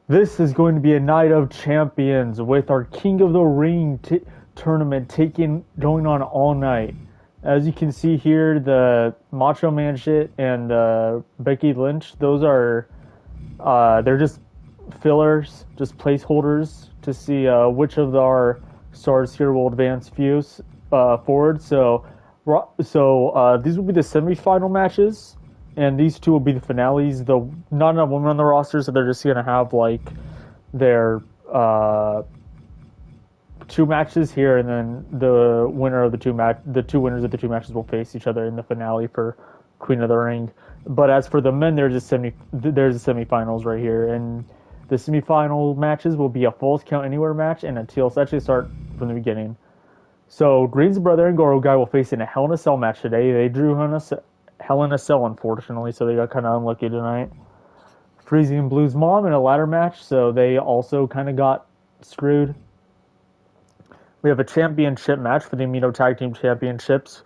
This is going to be a night of champions with our King of the Ring tournament going on all night. As you can see here, the Macho Man shit and Becky Lynch, those are they're just fillers, just placeholders to see which of our stars here will advance forward. So these will be the semifinal matches, and these two will be the finales. Not enough women on the roster, so they're just gonna have like their two matches here, and then the winner of the two winners of the two matches will face each other in the finale for Queen of the Ring. But as for the men, there's the semifinals right here, and the semifinal matches will be a Falls Count Anywhere match and a TLC. Actually, start from the beginning. So Green's brother and Goro Guy will face in a Hell in a Cell match today. They drew Hell in a Cell, unfortunately, so they got kind of unlucky tonight. Freezing and Blue's mom in a ladder match, so they also kind of got screwed. We have a championship match for the Amino Tag Team Championships,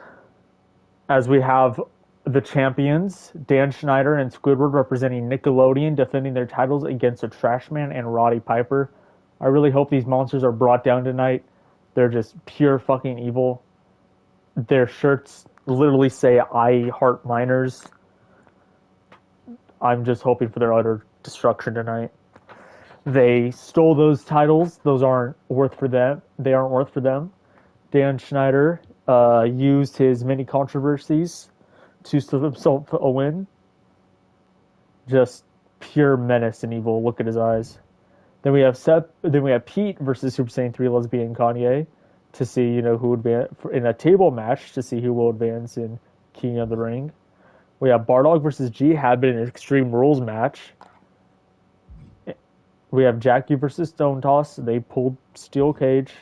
as we have the champions, Dan Schneider and Squidward, representing Nickelodeon, defending their titles against the Trashman and Roddy Piper. I really hope these monsters are brought down tonight. They're just pure fucking evil. Their shirts literally say "I heart minors." I'm just hoping for their utter destruction tonight. They stole those titles. Those aren't worth for them. They aren't worth for them. Dan Schneider used his many controversies to steal himself a win. Just pure menace and evil. Look at his eyes. Then we have Pete versus Super Saiyan 3 Lesbian Kanye to see who would be in a table match to see who will advance in King of the Ring. We have Bardog versus G Habit in an Extreme Rules match. We have Jackie versus Stone Toss. They pulled Steel Cage.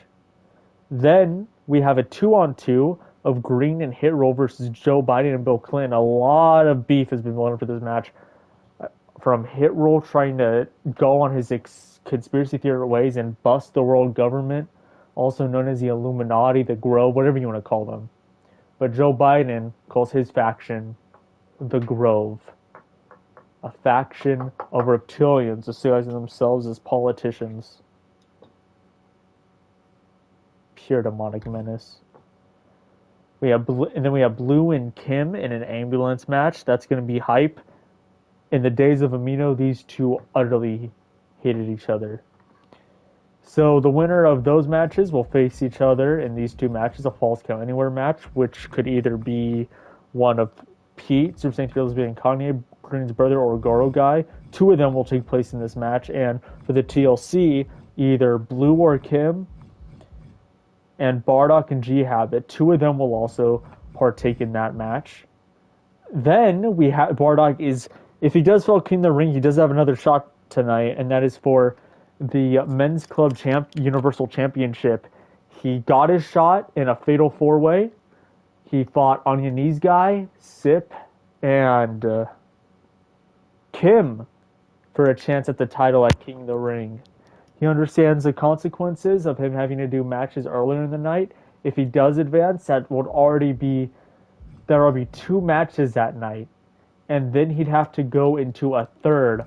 Then we have a 2-on-2 of Green and Hit Roll versus Joe Biden and Bill Clinton. A lot of beef has been going for this match. From Hit Roll trying to go on his conspiracy theory ways and bust the world government, also known as the Illuminati, the Grove, whatever you want to call them. But Joe Biden calls his faction the Grove, a faction of reptilians disguising themselves as politicians. Pure demonic menace. And then we have Blue and Kim in an ambulance match. That's going to be hype. In the days of Amino, these two utterly hated each other. So the winner of those matches will face each other in these two matches, a Falls Count Anywhere match, which could either be one of Pete, Super Saiyan 3 Lesbian Kanye, Green's brother, or Goro Guy. Two of them will take place in this match, and for the TLC, either Blue or Kim and Bardock and G Habit. Two of them will also partake in that match. Then we have Bardock is, if he does fall King of the Ring, he does have another shot tonight, and that is for the Men's Club Universal Championship. He got his shot in a Fatal 4-Way. He fought Onion Knees Guy, Sip, and Kim for a chance at the title at King of the Ring. He understands the consequences of him having to do matches earlier in the night. If he does advance, there will be two matches that night, and then he'd have to go into a third.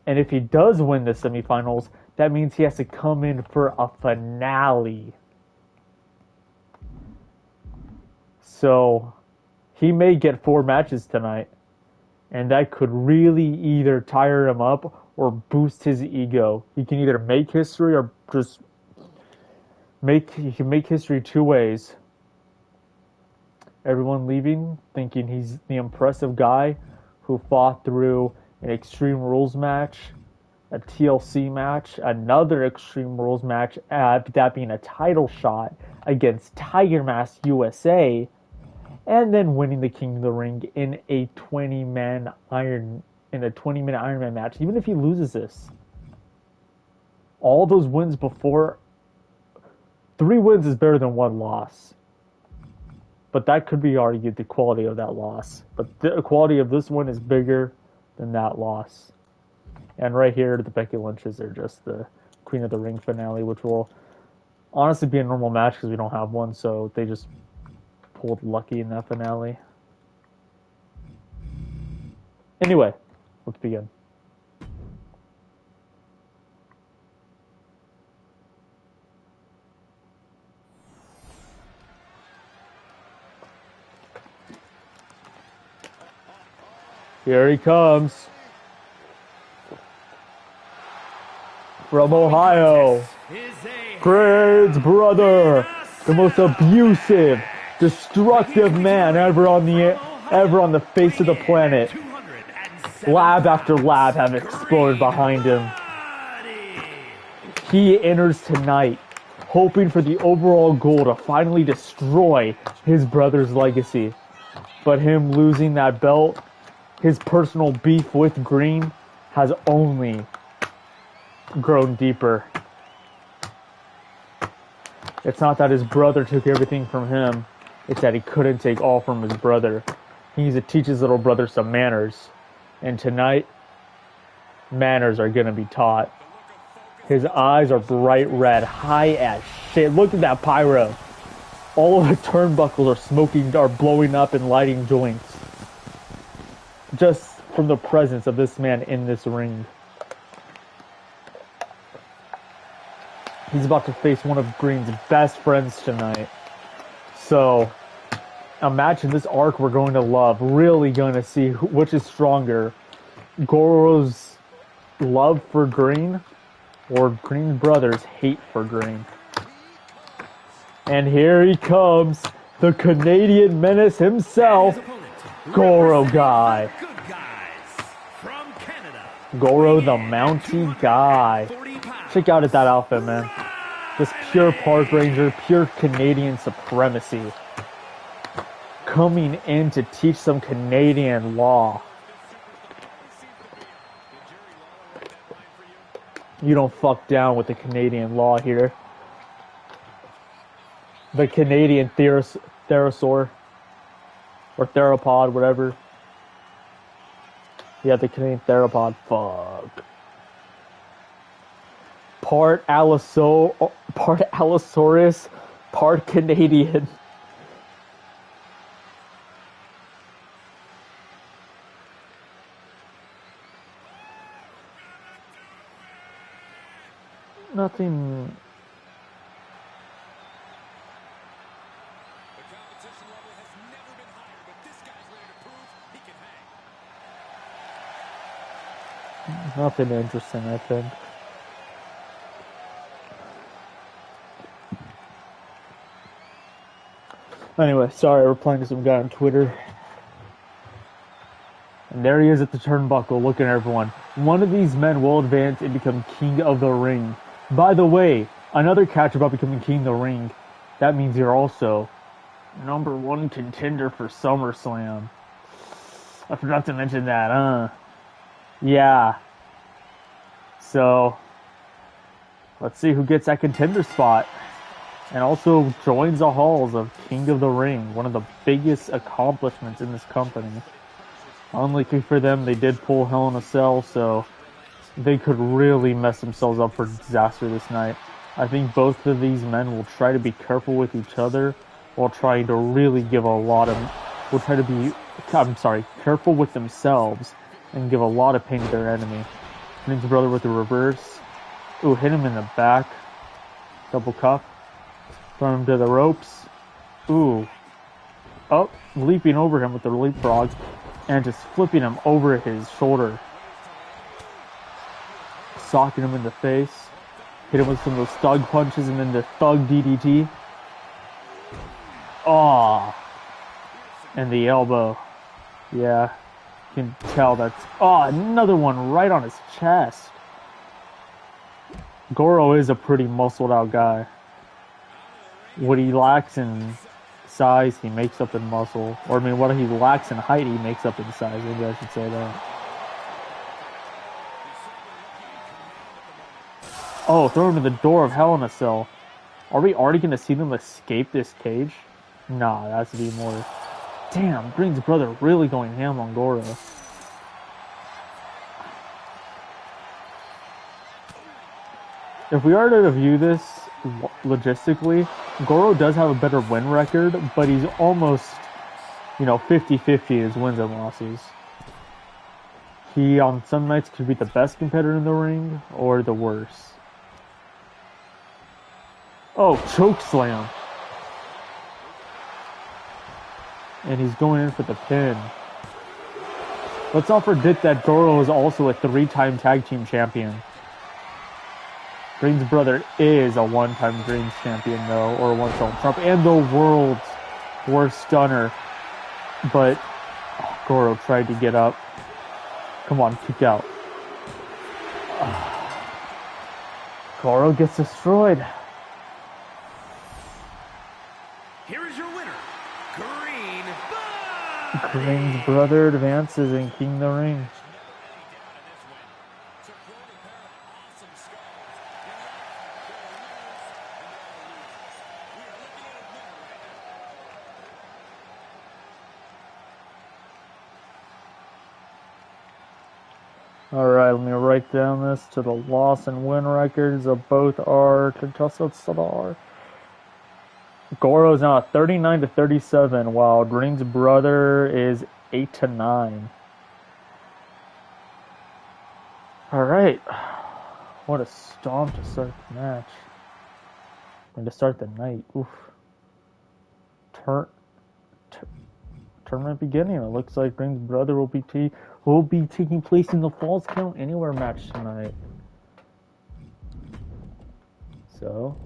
And if he does win the semifinals, that means he has to come in for a finale. So he may get 4 matches tonight, and that could really either tire him up or boost his ego. He can either make history or just he can make history two ways. Everyone leaving thinking he's the impressive guy who fought through an Extreme Rules match, a TLC match, another Extreme Rules match, that being a title shot against Tiger Mask USA, and then winning the King of the Ring in a 20-minute Iron Man match. Even if he loses this, all those wins before, 3 wins is better than 1 loss. But that could be argued, the quality of that loss. But the quality of this one is bigger than that loss. And right here, the Becky Lynches are just the Queen of the Ring finale, which will honestly be a normal match because we don't have one, so they just pulled lucky in that finale. Anyway, let's begin. Here he comes. From Ohio. Green's brother. The most abusive, destructive man ever on the face of the planet. Lab after lab have exploded behind him. He enters tonight hoping for the overall goal to finally destroy his brother's legacy. But him losing that belt, his personal beef with Green, has only grown deeper. It's not that his brother took everything from him, it's that he couldn't take all from his brother. He needs to teach his little brother some manners. And tonight, manners are gonna be taught. His eyes are bright red, high as shit. Look at that pyro. All of the turnbuckles are smoking, are blowing up and lighting joints. Just from the presence of this man in this ring. He's about to face one of Green's best friends tonight. So, imagine this arc we're going to love. Really going to see which is stronger. Goro's love for Green or Green's brother's hate for Green. And here he comes, the Canadian menace himself, Goro Guy. Goro the Mountie Guy. Check out that outfit, man. Just pure park ranger, pure Canadian supremacy. Coming in to teach some Canadian law. You don't fuck down with the Canadian law here. The Canadian therosaur. Or theropod, whatever. Yeah, the Canadian theropod. Fuck. Part Allosaurus, part Canadian. Nothing. Nothing interesting, I think. Anyway, sorry, we're playing to some guy on Twitter. And there he is at the turnbuckle, looking at everyone. One of these men will advance and become king of the ring. By the way, another catch about becoming king of the ring. That means you're also #1 contender for SummerSlam. I forgot to mention that, huh? Yeah. So, let's see who gets that contender spot. And also joins the halls of King of the Ring, one of the biggest accomplishments in this company. Unlucky for them, they did pull Hell in a Cell, so they could really mess themselves up for disaster this night. I think both of these men will try to be careful with each other while trying to really give a lot of... careful with themselves and give a lot of pain to their enemy. Green's brother with the reverse. Ooh, hit him in the back. Double cuff. Throw him to the ropes. Ooh. Oh, leaping over him with the leapfrog. And just flipping him over his shoulder. Socking him in the face. Hit him with some of those thug punches and then the thug DDT. Oh. And the elbow. Yeah. You can tell that's... Oh, another one right on his chest. Goro is a pretty muscled out guy. What he lacks in size, he makes up in muscle. Or, I mean, what he lacks in height, he makes up in size. Maybe I should say that. Oh, throw him to the door of Hell in a Cell. Are we already going to see them escape this cage? Nah, that has to be more... Damn, Green's brother really going ham on Goro. If we are to view this logistically, Goro does have a better win record, but he's almost, 50-50 his wins and losses. He, on some nights, could be the best competitor in the ring, or the worst. Oh, chokeslam. And he's going in for the pin. Let's not forget that Goro is also a 3-time tag team champion. Green's brother is a 1-time Dreams champion, though, or one-time Trump, and the world's worst stunner. But Goro tried to get up. Come on, kick out. Goro gets destroyed. Here is your winner, Green. Green's brother advances in King of the Ring. Alright, let me write down this to the loss and win records of both our contestants. Goro's now at 39-37, while Green's brother is 8-9. Alright. What a stomp to start the match. And to start the night. Oof. Tournament beginning. It looks like Green's brother will be taking place in the Falls Count Anywhere match tonight. So,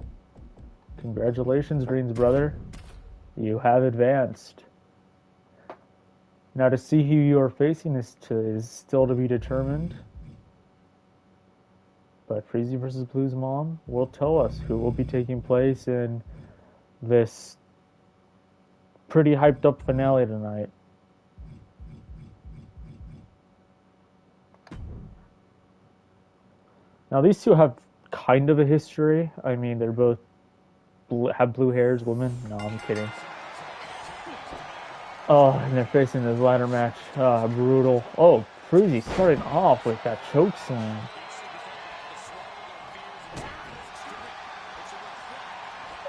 congratulations, Green's brother. You have advanced. Now, to see who you are facing is still to be determined. But Freezy vs. Blues Mom will tell us who will be taking place in this pretty hyped up finale tonight. Now, these two have kind of a history. I mean, they're both have blue hairs, women. No, I'm kidding. Oh, and they're facing this ladder match. Brutal. Oh, Freezy starting off with that choke slam.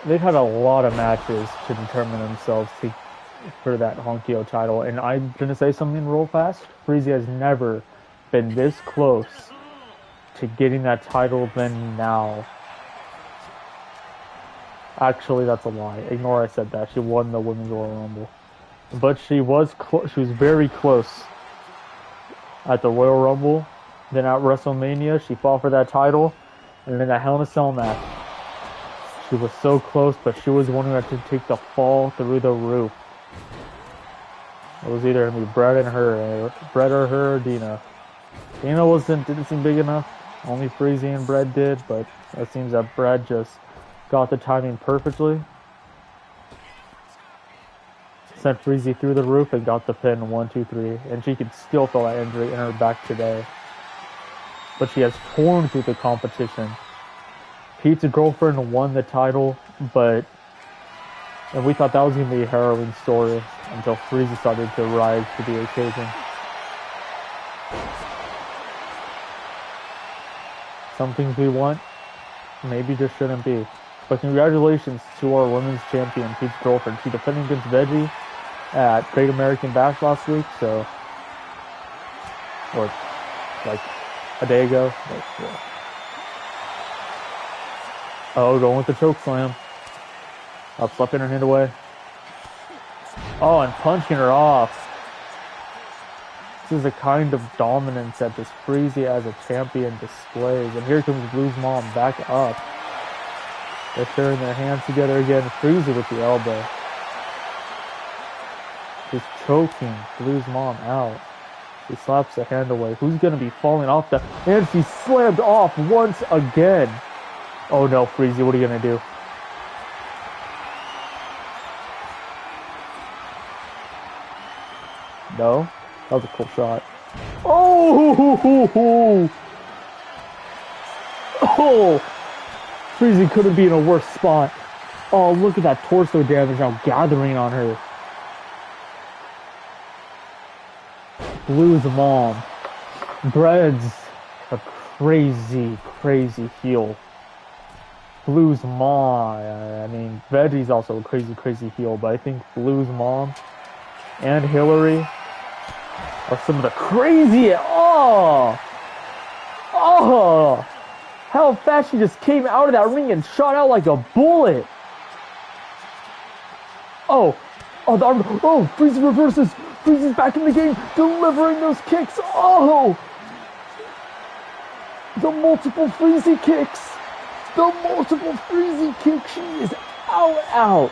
They've had a lot of matches to determine themselves for that Honkyo title, and I'm gonna say something real fast. Freezy has never been this close to getting that title than now. Actually, that's a lie. Ignore I said that. She won the Women's Royal Rumble, but she was very close at the Royal Rumble. Then at WrestleMania, she fought for that title, and then that Hell in a Cell match. She was so close, but she was the one who had to take the fall through the roof. It was either gonna be Brett or her, or Dina. Dina didn't seem big enough. Only Freezy and Brett did, but it seems that Brett just got the timing perfectly. Sent Freezy through the roof and got the pin 1, 2, 3, and she can still feel that injury in her back today. But she has torn through the competition. Pete's girlfriend won the title, and we thought that was going to be a harrowing story until Freezy started to rise to the occasion. Some things we want, maybe just shouldn't be. But congratulations to our women's champion, Pete's girlfriend. She defended against Veggie at Great American Bash last week, or like a day ago. But, yeah. Oh, going with the choke slam. Up, slapping her hand away. Oh, and punching her off. This is a kind of dominance that this Freezy as a champion displays. And here comes Blues Mom back up. They're sharing their hands together again. Freezy with the elbow. Just choking Blues Mom out. She slaps the hand away. Who's going to be falling off the... And she slammed off once again. Oh no, Freezy, what are you going to do? No? That was a cool shot. Oh! Oh! Freezy couldn't be in a worse spot. Oh, look at that torso damage now gathering on her. Blues Mom. Bread's a crazy, crazy heel. Blues Mom, I mean, Veggie's also a crazy, crazy heel, but I think Blues Mom and Hillary are some of the craziest. Oh! How fast she just came out of that ring and shot out like a bullet. Oh, Freezy reverses. Freezy's back in the game, delivering those kicks. Oh! The multiple Freezy kicks. The multiple Freezy kicks. She is out.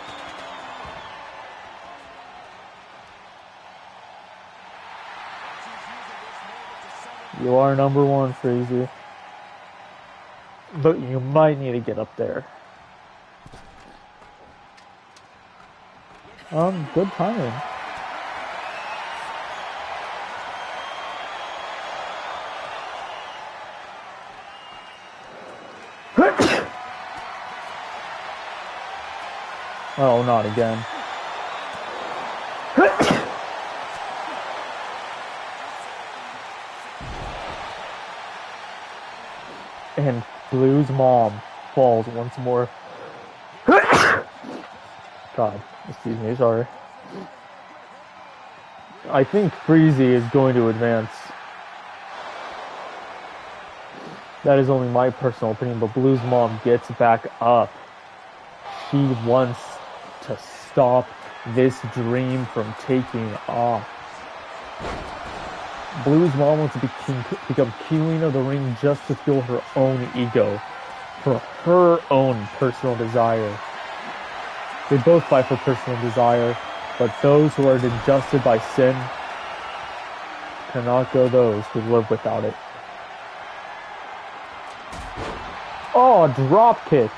You are number one, Freezy. But you might need to get up there. Good timing. Oh, not again. And Blue's mom falls once more. God, excuse me, sorry. I think Freezy is going to advance. That is only my personal opinion, but Blue's mom gets back up. She wants to stop this dream from taking off. Blue's mom wants to become queen of the ring just to fuel her own ego, for her own personal desire. They both fight for personal desire, but those who are adjusted by sin cannot go those who live without it. Oh, drop kick.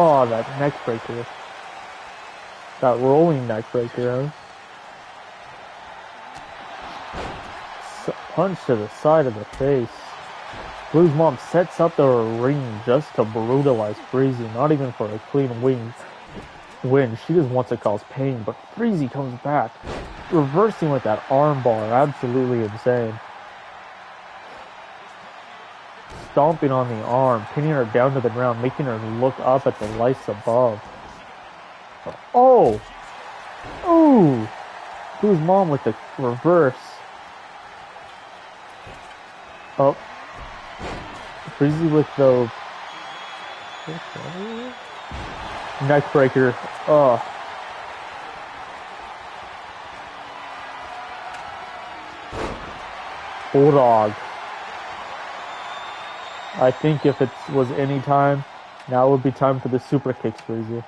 Oh, that neck breaker. That rolling neck breaker, huh? Punch to the side of the face. Blue's mom sets up the ring just to brutalize Freezy, not even for a clean win. She just wants to cause pain, but Freezy comes back, reversing with that armbar. Absolutely insane. Stomping on the arm, pinning her down to the ground, making her look up at the lights above. Oh! Ooh! Blue's mom with the reverse. Oh. Freezy with the neck breaker. Oh. Bulldog. I think if it was any time, now would be time for the super kicks, Freezy.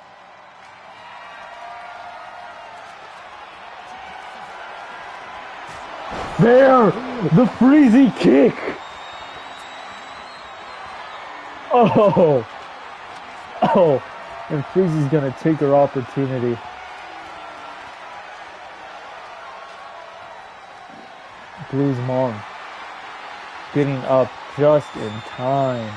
There! The Freezy kick! Oh! Oh! And Freezy's gonna take her opportunity. Blue's mom getting up just in time.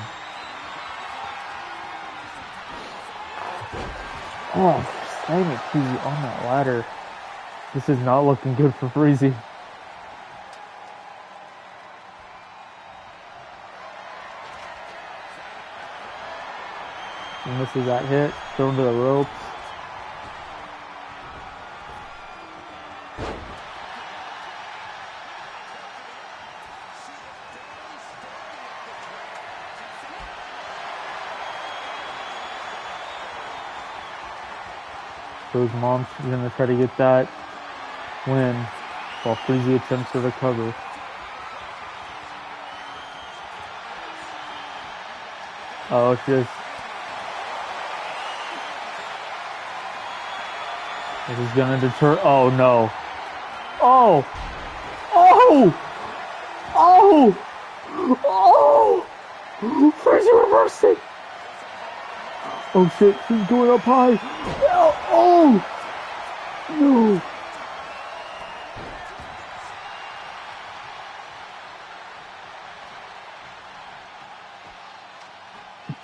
Oh, slamming Freezy on that ladder. This is not looking good for Freezy. And this is that hit, thrown to the ropes. So his mom's gonna try to get that win while Freezy attempts to recover. Oh, it's just... This is gonna deter... Oh, no. Oh! Oh! Oh! Oh! Freezy reversing! Oh shit, she's going up high! Oh! No!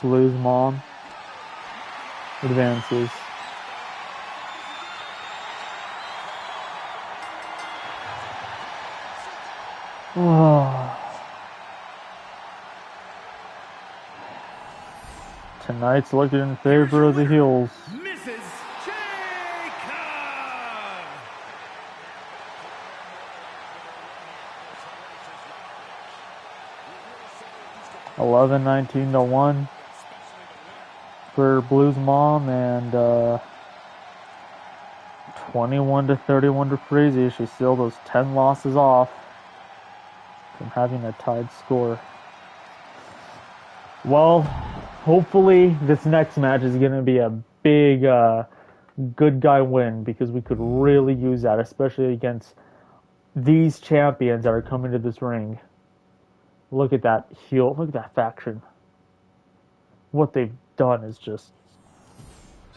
Blue's mom advances. Oh. Tonight's looking in favor of the heels. Mrs. Jacob! 11-19 to 1 for Blues Mom, and 21 to 31 to Frazee. She sealed those 10 losses off from having a tied score. Well, hopefully this next match is going to be a big good guy win, because we could really use that, especially against these champions that are coming to this ring. Look at that heel. Look at that faction. What they've done is just...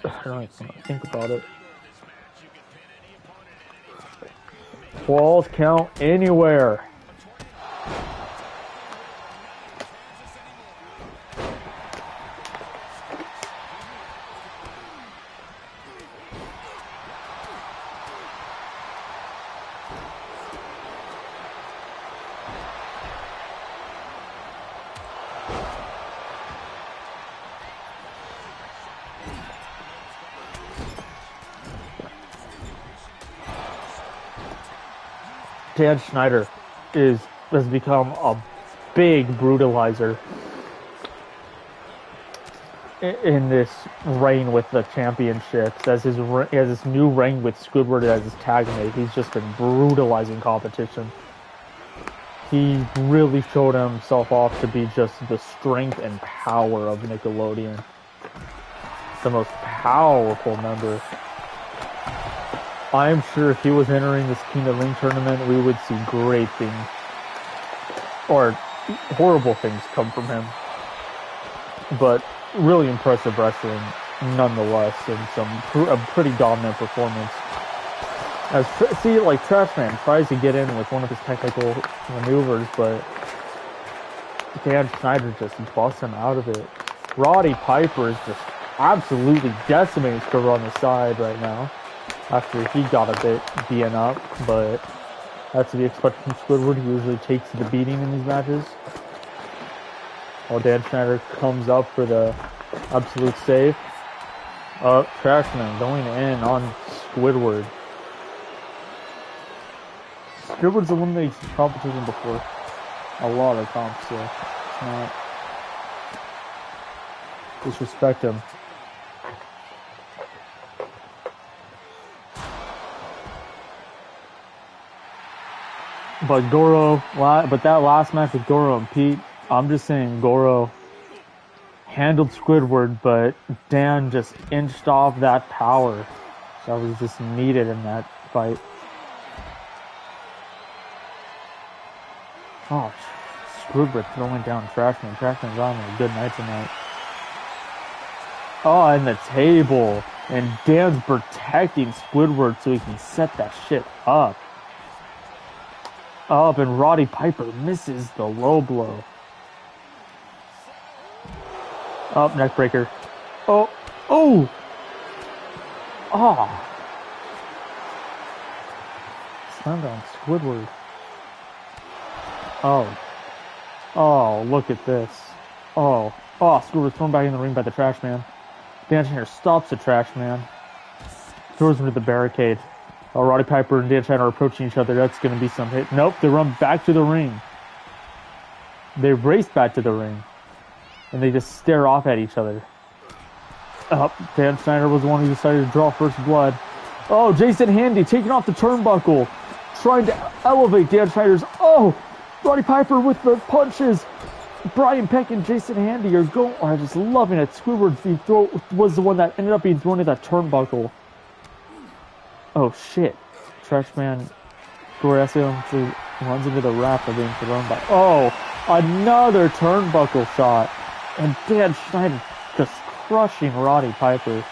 I don't even want to think about it. Falls count anywhere. Dan Schneider has become a big brutalizer in this reign with the championships. As he has this new reign with Squidward as his tag mate, he's just been brutalizing competition. He really showed himself off to be just the strength and power of Nickelodeon. The most powerful member. I'm sure if he was entering this King of the Ring tournament, we would see great things, or horrible things, come from him. But really impressive wrestling, nonetheless, and a pretty dominant performance. Like Trashman tries to get in with one of his technical maneuvers, but Dan Schneider just busts him out of it. Roddy Piper is just absolutely decimating Squidward on the side right now, after he got a bit beaten up, but that's to be expected from Squidward. He usually takes the beating in these matches. While Dan Schneider comes up for the absolute save. Trashman going in on Squidward. Squidward's eliminated competition before. A lot of comps, so it's not disrespect him. But that last match with Goro and Pete, I'm just saying Goro handled Squidward, but Dan just inched off that power that was just needed in that fight. Oh, Squidward throwing down Trashman. Trashman's on a good night tonight. Oh, and the table. And Dan's protecting Squidward so he can set that shit up. Up, and Roddy Piper misses the low blow. Up, neck breaker. Oh. Slammed on Squidward. Oh, look at this. Squidward's thrown back in the ring by the Trashman. Dan Schneider stops the Trashman. Throws him to the barricade. Roddy Piper and Dan Schneider are approaching each other. That's going to be some hit. Nope, they run back to the ring. They race back to the ring. And they just stare off at each other. Dan Schneider was the one who decided to draw first blood. Oh, Jason Handy taking off the turnbuckle. Trying to elevate Dan Schneider's... Roddy Piper with the punches. Brian Peck and Jason Handy are just loving it. Squidward was the one that ended up being thrown in that turnbuckle. Oh shit. Trashman Gorasio runs into the raft of being thrown by... another turnbuckle shot. And Dan Schneider just crushing Roddy Piper.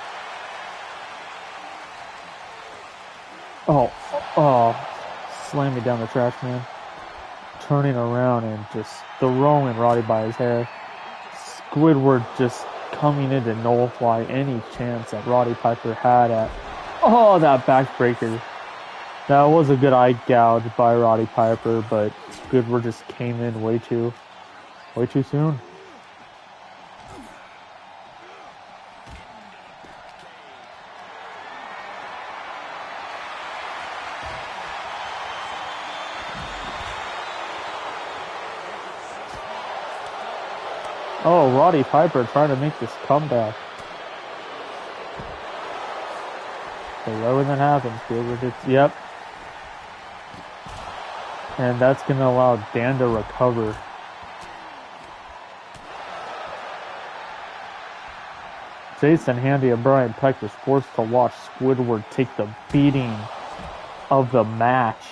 Slamming down the Trashman. Turning around and just throwing Roddy by his hair. Squidward just coming in to nullify any chance that Roddy Piper had at... that backbreaker. That was a good eye gouge by Roddy Piper, but Squidward just came in way too soon. Oh, Roddy Piper trying to make this comeback. So right when that happens, Gilbert hits. Yep. And that's going to allow Dan to recover. Jason Handy and Brian Peck was forced to watch Squidward take the beating of the match.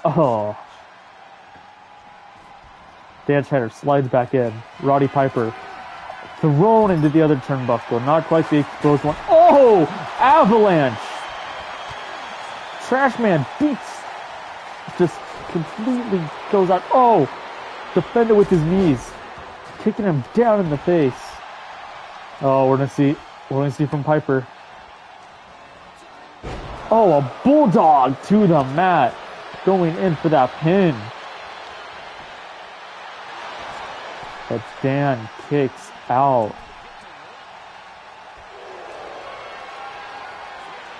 Oh. Dan Schneider slides back in. Roddy Piper thrown into the other turnbuckle. Not quite the exposed one. Oh! Avalanche! Trashman beats. Just completely goes out. Oh! Defended with his knees. Kicking him down in the face. Oh, we're gonna see from Piper. Oh, a bulldog to the mat. Going in for that pin. But Dan kicks out.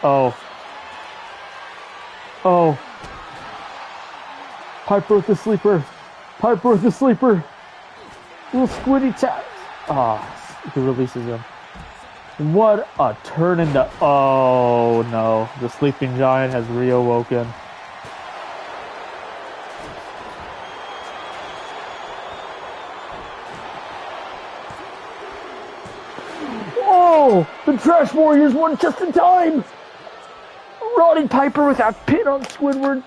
Oh. Oh. Piper with the sleeper. Piper with the sleeper. Little squiddy tap. Ah, he releases him. What a turn into... Oh, no. The sleeping giant has reawoken. Oh! The Trash Warriors won just in time! Roddy Piper with that pin on Squidward.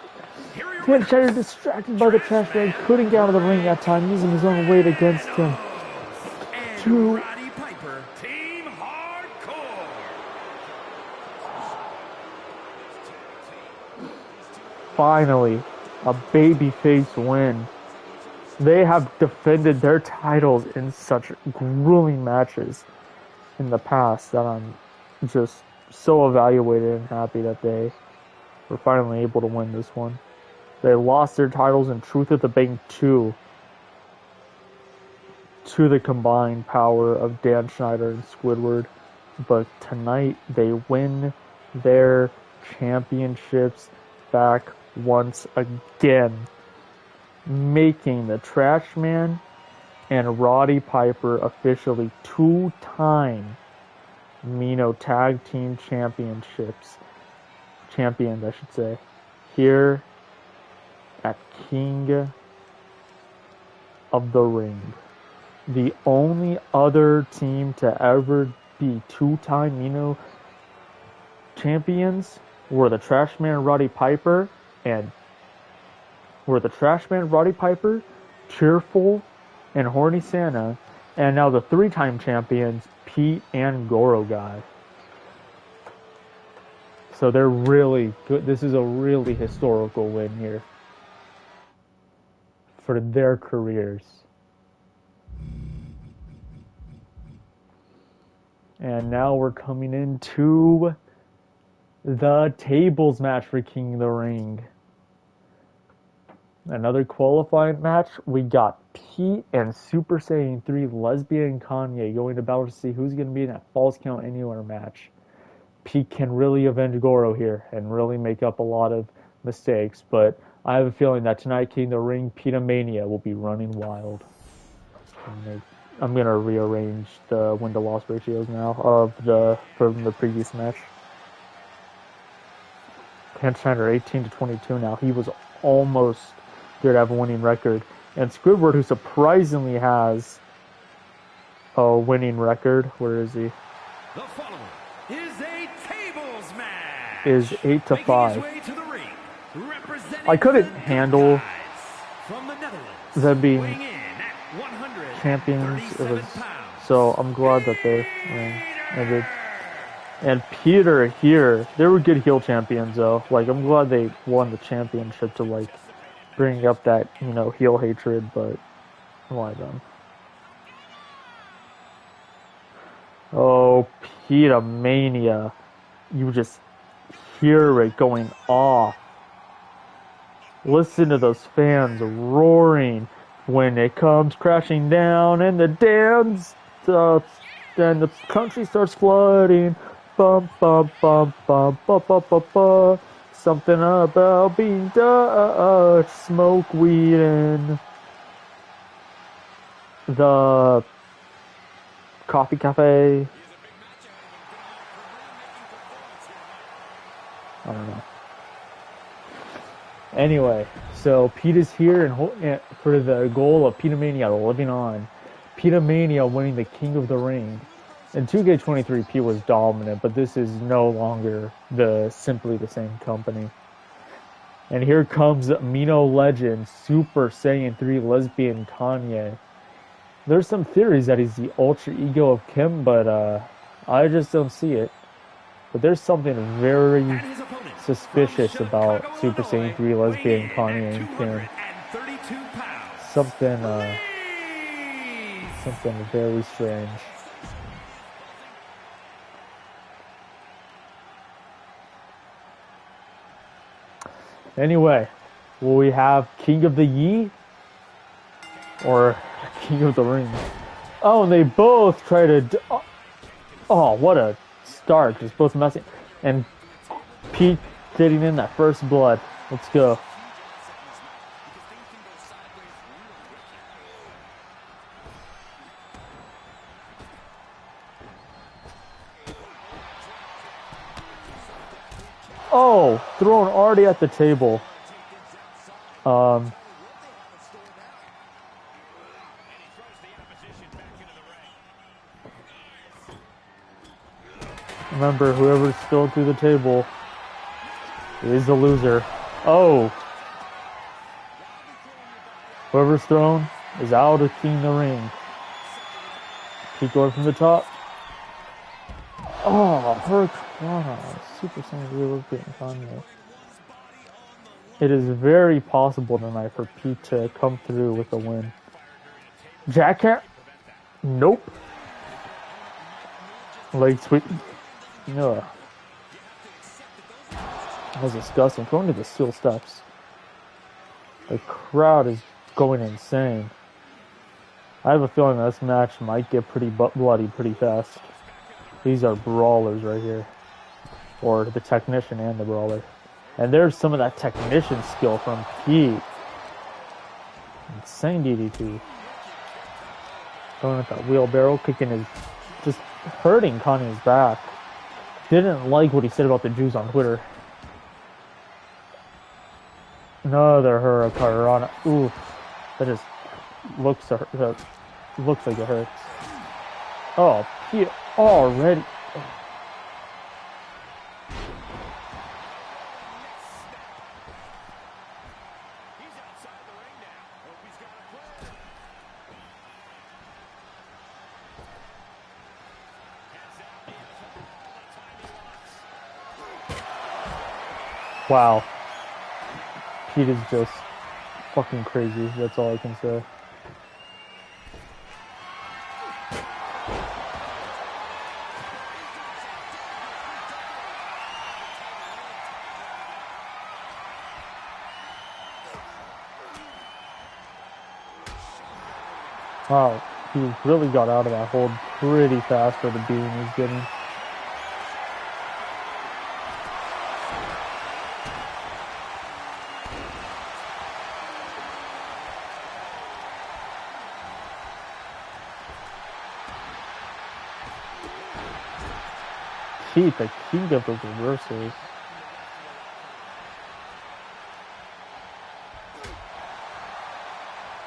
Dan Schneider distracted by the Trash Man, couldn't get out of the ring that time, using his own weight against him. And Roddy Piper, Team Hardcore. Finally, a babyface win. They have defended their titles in such grueling matches in the past that I'm just so evaluated and happy that they were finally able to win this one. They lost their titles in Truth at the Bank 2 to the combined power of Dan Schneider and Squidward, but tonight they win their championships back once again, making the Trash Man and Roddy Piper officially two-time Mino Tag Team champions, I should say, here at King of the Ring. The only other team to ever be two-time Mino champions were the Trash Man Roddy Piper Cheerful, and Horny Santa, and now the three-time champions Pete and Goro Guy. So they're really good. This is a really historical win here for their careers. And now we're coming into the tables match for King of the Ring. Another qualifying match. We got Pete and Super Saiyan 3 Lesbian Kanye going to battle to see who's going to be in that Falls Count Anywhere match. Pete can really avenge Goro here and really make up a lot of mistakes, but I have a feeling that tonight, King of the Ring, Petomania will be running wild. I'm going to rearrange the win-to-loss ratios now from the previous match. Dan Schneider 18-22 now. He was almost there to have a winning record. And Squidward, who surprisingly has a winning record, where is he? The following is a tables match. Is 8-5. I couldn't handle them being champions. So I'm glad that they ended. And Peter here, they were good heel champions though. Like, I'm glad they won the championship to like bring up that, heel hatred, but why them? Oh, Petomania. You just hear it going off. Listen to those fans roaring when it comes crashing down and the dams, then the country starts flooding. Bum, bum, bum, bum, bum, bum, bum, bum. Something about being Dutch, smoke weed, and the Coffee Cafe. I don't know. Anyway, so Pete is here and for the goal of Petermania living on. Petermania winning the King of the Ring. In 2K23, Pete was dominant, but this is no longer simply the same company. And here comes Amino Legend, Super Saiyan 3 lesbian Kanye. There's some theories that he's the alter ego of Kim, but I just don't see it. But there's something very suspicious about Super Saiyan 3 lesbian Kanye and Kim. Something very strange. Anyway, will we have King of the Yi or King of the Ring? Oh, and they both try to. Oh, what a start! Just both messing. And Pete getting in that first blood. Let's go. Oh, thrown already at the table. Remember, whoever's still through the table is the loser. Oh. Whoever's thrown is out of King of the Ring. Keep going from the top. Oh, Hurricane. Super Saiyan 3 lesbian Kanye. It is very possible tonight for Pete to come through with a win. Jackhammer? Nope. Leg sweep. No. That was disgusting. Going to the steel steps. The crowd is going insane. I have a feeling this match might get pretty bloody pretty fast. These are brawlers right here. Or the technician and the brawler. And there's some of that technician skill from Pete. Insane DDT. Going at that wheelbarrow, kicking his... just hurting Kanye's back. Didn't like what he said about the Jews on Twitter. Another Hurricanrana. Oof. That just looks like it hurts. Oh, Pete already. Wow. Pete is just fucking crazy. That's all I can say. Wow, he really got out of that hold pretty fast for the beating he's getting. Pete, the king of the reversals.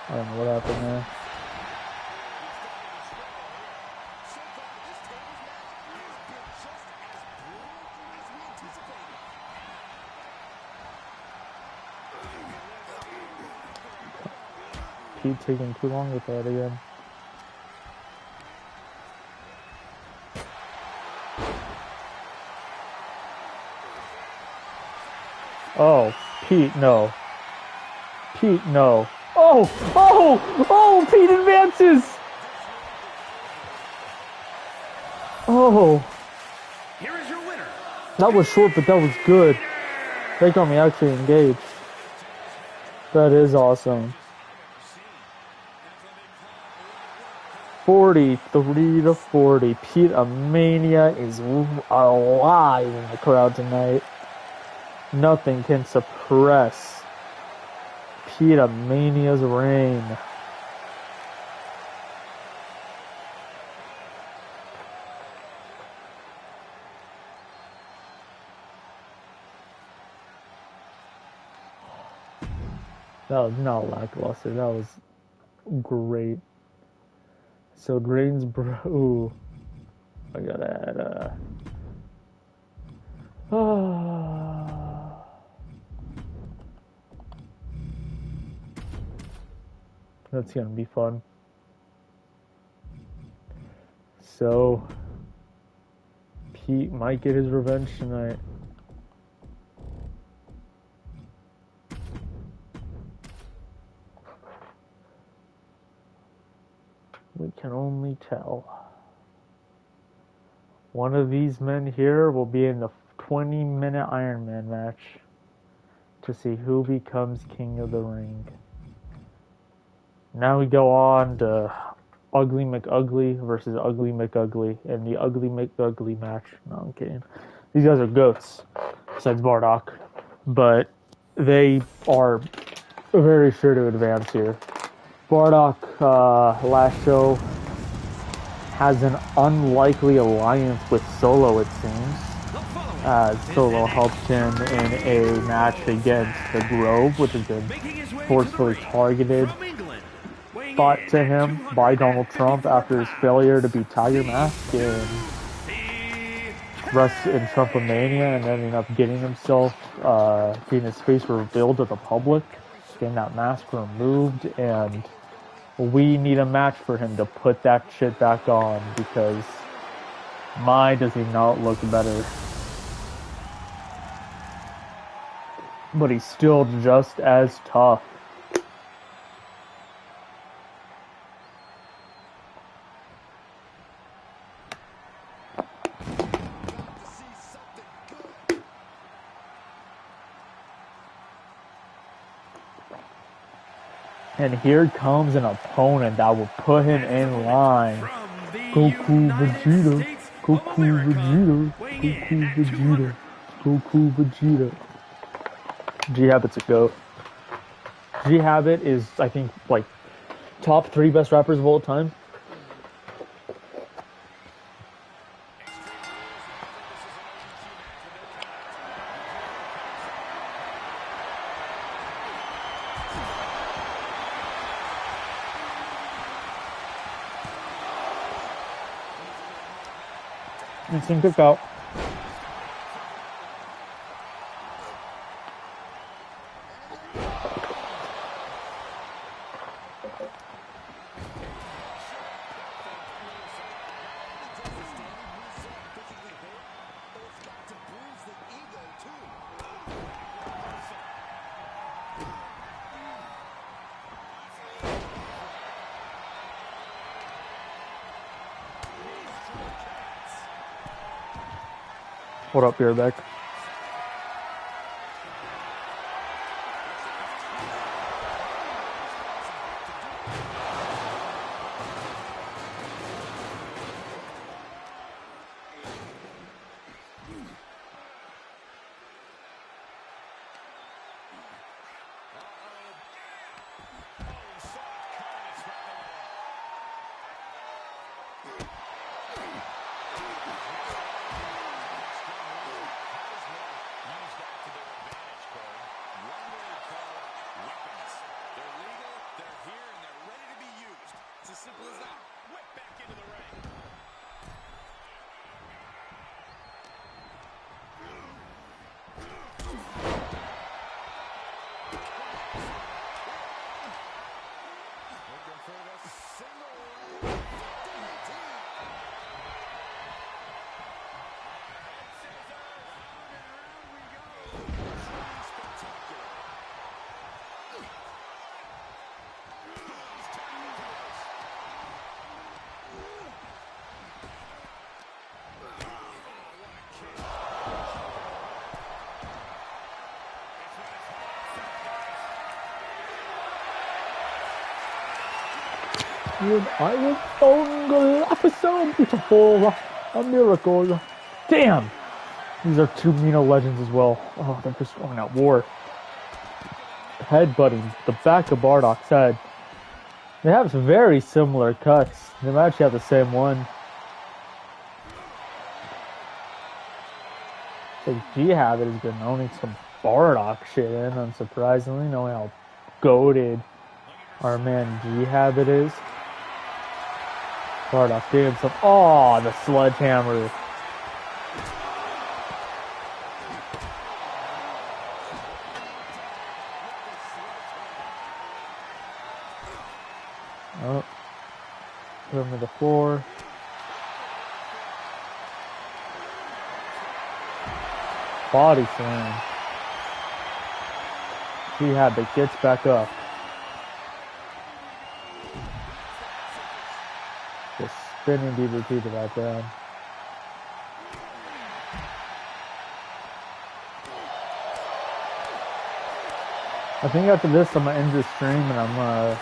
I don't know what happened there. Pete taking too long with that again. Oh, Pete, no. Pete, no. Oh, oh, oh, Pete advances. Oh. Here is your winner. That was short, but that was good. That got me actually engaged. That is awesome. 43-40. Pete Mania is alive in the crowd tonight. Nothing can suppress Pete Mania's reign. That was not lackluster. That was great. So Greensboro. Ooh, I gotta add. That's gonna be fun. So Pete might get his revenge tonight. We can only tell. One of these men here will be in the 20-minute Iron Man match to see who becomes King of the Ring. Now we go on to Ugly McUgly versus Ugly McUgly in the Ugly McUgly match. No, I'm kidding. These guys are goats, besides Bardock. But they are very sure to advance here. Bardock, last show, has an unlikely alliance with Solo, it seems. Solo helped him in a match against the Grove, which has been forcefully targeted, fought to him by Donald Trump after his failure to beat Tiger Mask in Trumpomania, and ending up getting himself, getting his face revealed to the public, getting that mask removed, and we need a match for him to put that shit back on, because my does he not look better. But he's still just as tough. And here comes an opponent that will put him in line. Goku Vegeta. Goku Vegeta. Goku Vegeta. Goku Vegeta. G-Habit's a goat. G-Habit is, I think, like, top 3 best rappers of all time. Instant kick out. What up, Beerbeck? I was only episode beautiful, a miracle. Damn! These are 2 Mino legends as well. Oh, they're just going at war. Headbutting the back of Bardock's head. They have very similar cuts. They might actually have the same one. So G-Habit has been owning some Bardock shit in, unsurprisingly, knowing how goated our man G-Habit is. Bardock getting some. Oh, the sledgehammer. Oh. Put him to the floor. Body slam. G-Habit gets back up. Just spinning DDT to that ground. I think after this I'm gonna end the stream and I'm gonna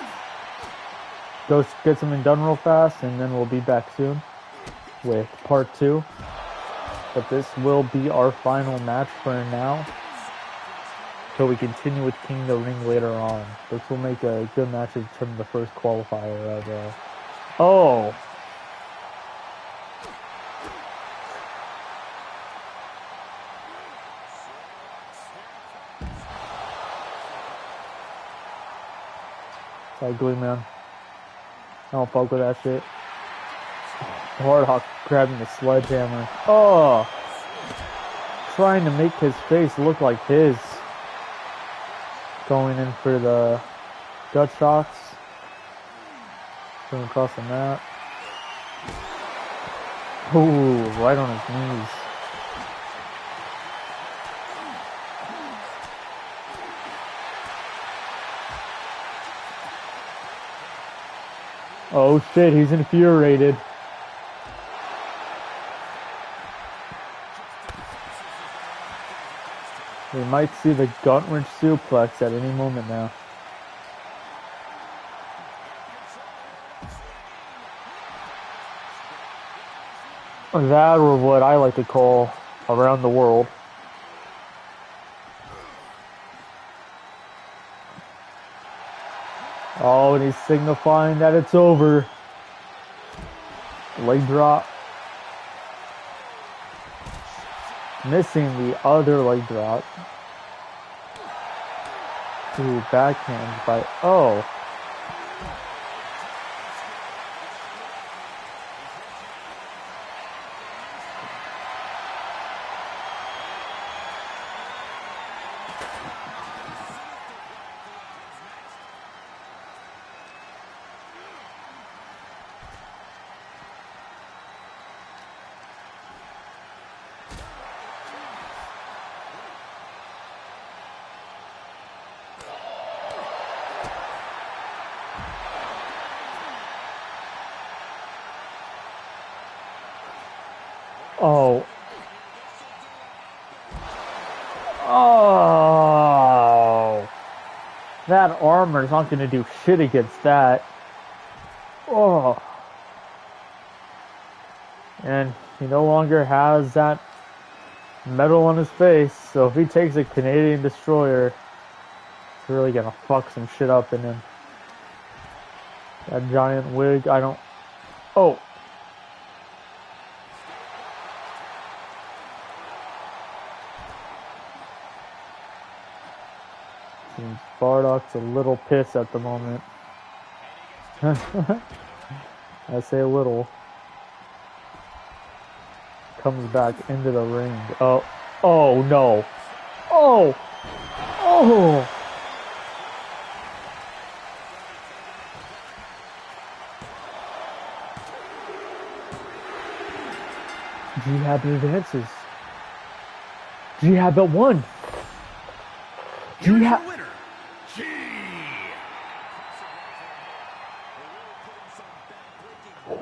go get something done real fast, and then we'll be back soon with part 2. But this will be our final match for now. So we continue with King of the Ring later on. This will make a good match to determine the first qualifier of oh! Ugly, man. I don't fuck with that shit. Bardock grabbing the sledgehammer. Oh! Trying to make his face look like his. Going in for the gut shots. Going across the mat. Ooh, right on his knees. Oh shit, he's infuriated. We might see the gut-wrench suplex at any moment now. That, or what I like to call around the world. Oh, and he's signifying that it's over. Leg drop. Missing the other leg drop. Ooh, backhand by... Oh. Oh. Oh. That armor's not going to do shit against that. Oh. And he no longer has that metal on his face, so if he takes a Canadian Destroyer, it's really going to fuck some shit up in him. That giant wig, I don't... Oh. Bardock's a little pissed at the moment. I say a little. Comes back into the ring. Oh, oh no. Oh, oh. G-Habit advances. G-Habit won. G-Habit.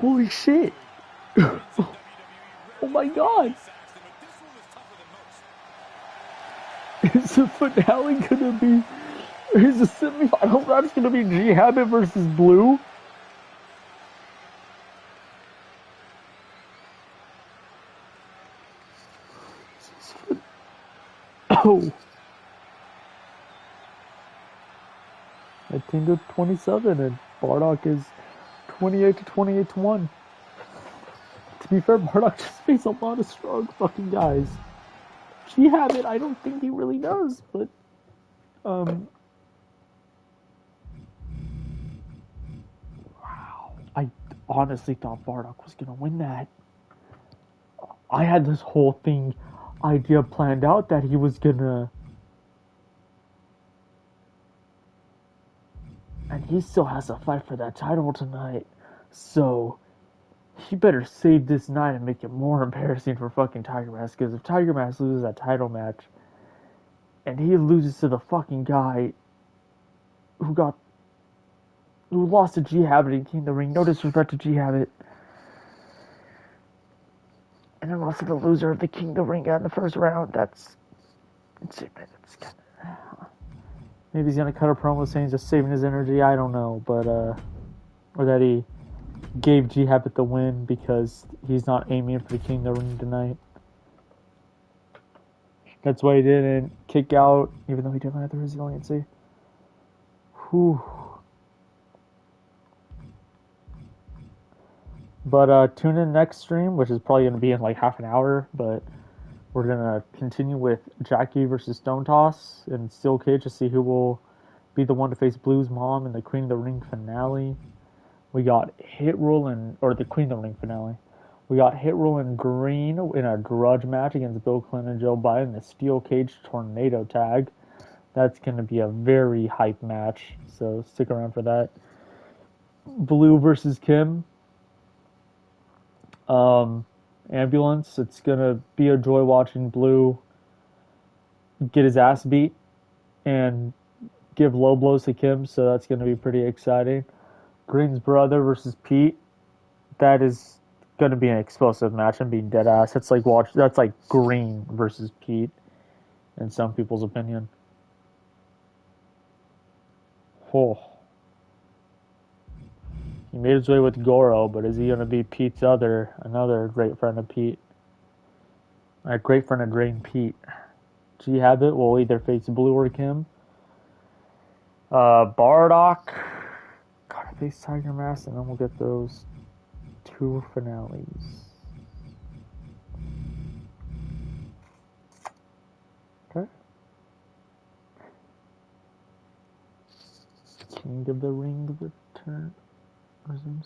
Holy shit! Oh my god! Is the finale gonna be... Is the semifinal match gonna be G-Habit versus Blue? Oh! 19-27, and Bardock is 28-1. To be fair, Bardock just faced a lot of strong fucking guys. G-Habit, I don't think he really does, but honestly thought Bardock was gonna win that. I had this whole idea planned out that he was gonna, and he still has to fight for that title tonight. So he better save this night and make it more embarrassing for fucking Tiger Mask. Because if Tiger Mask loses that title match, and he loses to the fucking guy who lost to G Habit in King of the Ring, no disrespect to G Habit, and then lost to the loser of the King of the Ring in the first round, maybe he's gonna cut a promo saying he's just saving his energy. I don't know, but or that he gave G Habit the win because he's not aiming for the King of the Ring tonight. That's why he didn't kick out, even though he definitely had the resiliency. Whew. But tune in next stream, which is probably going to be in like half an hour, but we're going to continue with Jackie versus Stone Toss and Steel Cage to see who will be the one to face Blue's mom in the Queen of the Ring finale. We got Hit Roll or the Queen of the Ring finale. We got Hit Roll and Green in a grudge match against Bill Clinton and Joe Biden, the Steel Cage Tornado Tag. That's going to be a very hype match, so stick around for that. Blue versus Kim. Ambulance. It's going to be a joy watching Blue get his ass beat and give low blows to Kim, so that's going to be pretty exciting. Green's brother versus Pete. That is going to be an explosive match. I'm being dead ass. That's like Green versus Pete, in some people's opinion. Oh. He made his way with Goro, but is he going to be Pete's another great friend of Pete? A great friend of Drain Pete. G Habit will either face Blue or Kim. Bardock gotta face Tiger Mask, and then we'll get those two finales. Okay. King of the Ring return resumes.